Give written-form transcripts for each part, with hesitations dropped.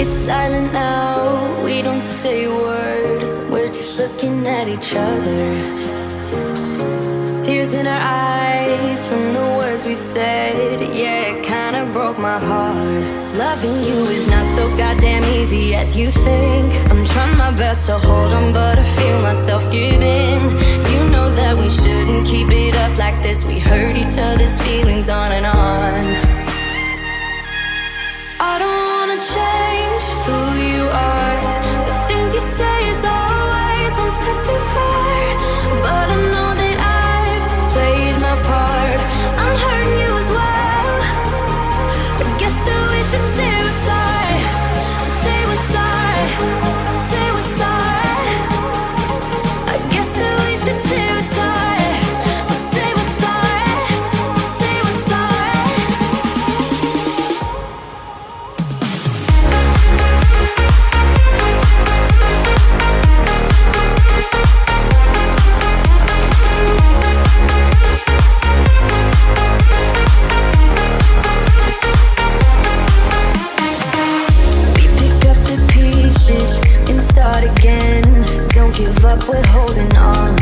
It's silent now, we don't say a word. We're just looking at each other. Tears in our eyes from the words we said. Yeah, it kinda broke my heart. Loving you is not so goddamn easy as you think. I'm trying my best to hold on, but I feel myself giving. You know that we shouldn't keep it up like this. We hurt each other's feelings on and on. I don't wanna change who you are. The things you say is always one step too far. But I know that I've played my part. I'm hurting you as well. I guess that we should say we're sorry. Say we're sorry. Say we're sorry. I guess that we should say we're sorry. Say we're sorry. Say we're sorry. And start again. Don't give up, we're holding on.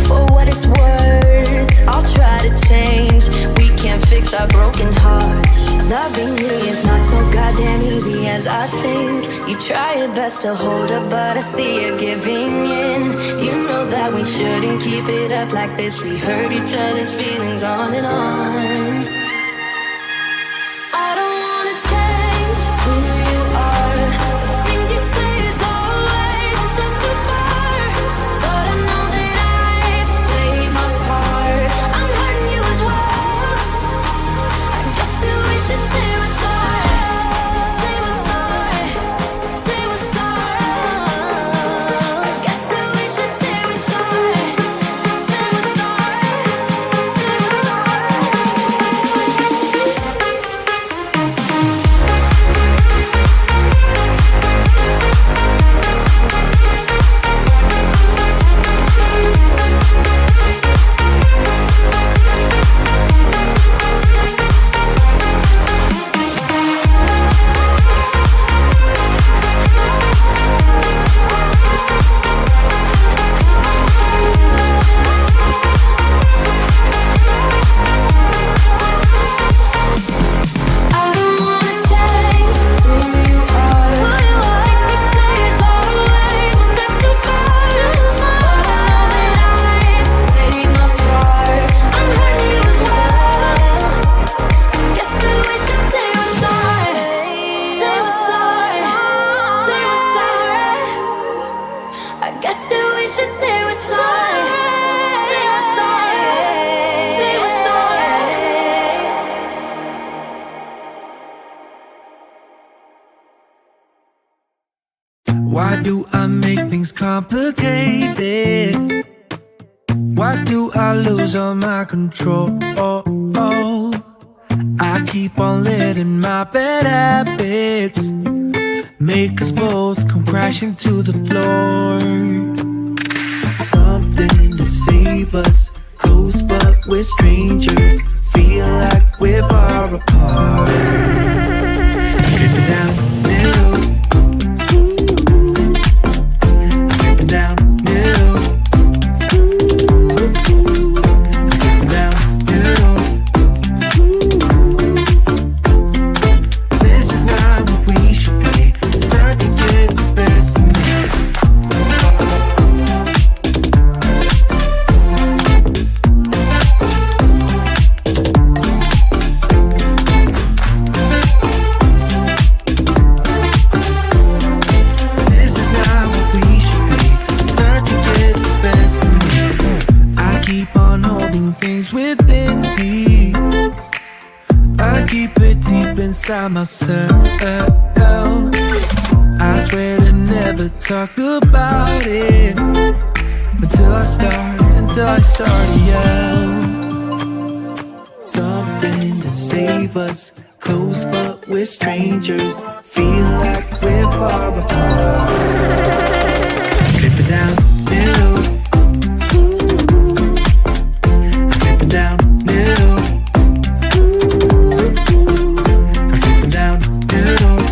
For what it's worth, I'll try to change. We can't fix our broken hearts. Loving me is not so goddamn easy as I think. You try your best to hold up, but I see you giving in. You know that we shouldn't keep it up like this. We hurt each other's feelings on and on. I don't wanna change who you are. The things you say is always one step too far. But I know that I've played my part. I'm hurting you as well. I guess that we should say we're sorry. Say we're sorry. Say we're sorry. I guess that we should say we're sorry. Say we're sorry. I don't wanna change who you are. The things you say is always one step too far. But I know that I've played my part. I'm hurting you as well. Guess that we should say we're sorry. Say we're sorry. Say we're sorry. I guess that we should say we're sorry. Say we're sorry. Say we're sorry. Why do I make things complicated? Why do I lose all my control? I keep on letting my bad habits make us both come crashing to the floor. Something to save us, close but we're strangers. Feel like we're far apart. Stripping down middle. Stripping down middle. Stripping down middle. This is not what we should be. Start to get the best of me. This is not what we should be. Start to get the best of me. I keep on holding things within me. I keep it deep inside myself. I swear to never talk about it until I start to yell. Something to save us, close but we're strangers. Feel like we're far apart. Stripping down middle. Stripping down middle. Stripping down middle.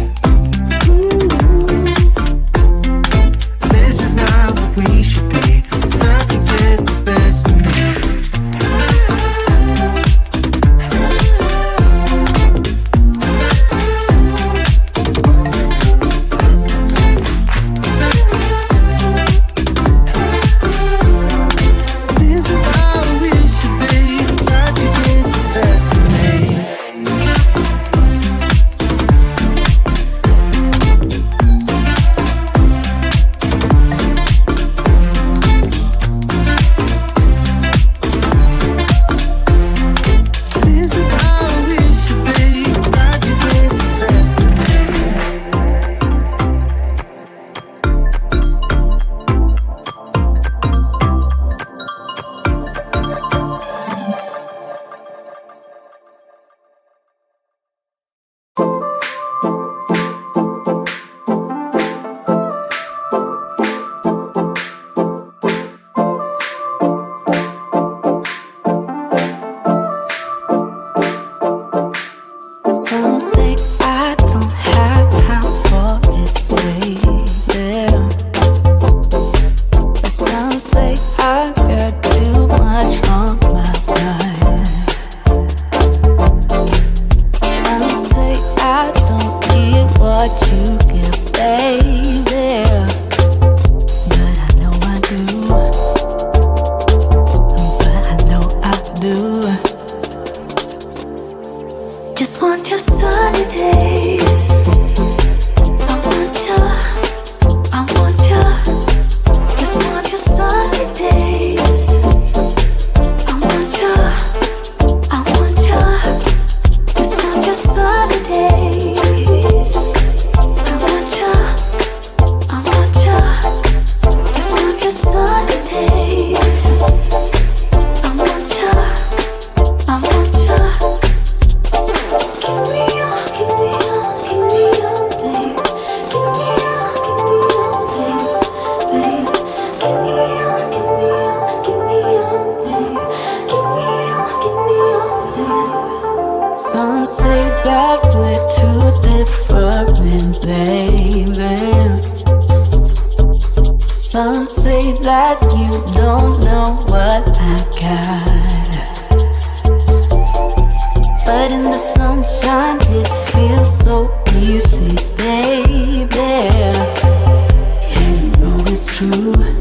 just want your sunny days. I want ya, I want ya. Just want your sunny days. I want ya, I want ya. Just want your sunny days. I want ya, I want ya. Just want your sunny days. I want ya, I want ya. Give me your, give me your, give me your day. Give me your, give me your day, babe. Give me your, give me your, give me your day. Give me your, give me your day. Some say that we're too different, baby. Some say that you don't know what I got. But in the sunshine it feels so easy, baby. Yeah, you know it's true.